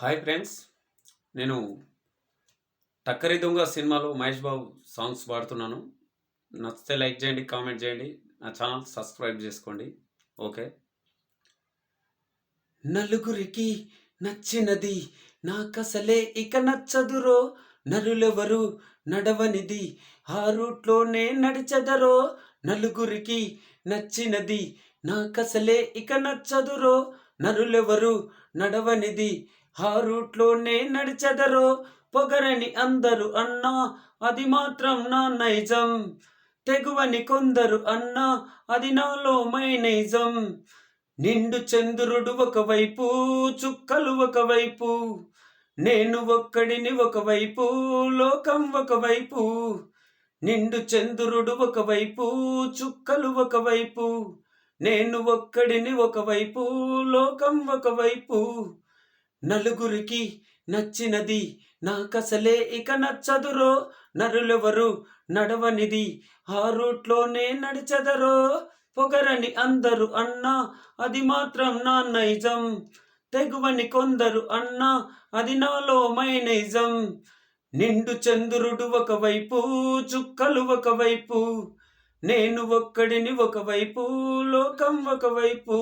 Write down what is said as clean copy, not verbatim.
Hi friends, నేను 'టక్కరి దొంగ' సినిమాలో మహేష్ బాబు సాంగ్స్ పాడుతున్నాను. నచ్చితే లైక్ చేయండి, కామెంట్ చేయండి, నా ఛానల్ సబ్స్క్రైబ్ చేసుకోండి. ఓకే. నలుగురికి నచ్చినది నాకసలే ఇక నచ్చదురో, నరులెవరు నడవనిది ఆ రూట్లోనే నడిచెదరో. నలుగురికి నచ్చినది నాకసలే ఇక నచ్చదురో, నరులెవరు నడవనిది ఆ రూట్లోనే నడిచెదరో. పొగరని అందరూ అన్నా అది మాత్రం నా నైజం, తెగువని కొందరు అన్నా అది నాలో మైనైజం. నిండు చంద్రుడు ఒకవైపు, చుక్కలు ఒకవైపు, నేను ఒక్కడిని ఒకవైపు, లోకం ఒకవైపు. నిండు చంద్రుడు ఒకవైపు, చుక్కలు ఒకవైపు, నేను ఒక్కడిని ఒకవైపు, లోకం ఒకవైపు. నలుగురికి నచ్చినది నాకసలే ఇక నచ్చదురో, నరులెవరు నడవనిది ఆ రూట్లోనే నడిచెదరో. పొగరని అందరూ అన్నా అది మాత్రం నా నైజం, తెగువని కొందరు అన్నా అది నాలో మైనైజం. నిండు చంద్రుడు ఒకవైపు, చుక్కలు ఒకవైపు, నేను ఒక్కడిని ఒకవైపు, లోకం ఒకవైపు.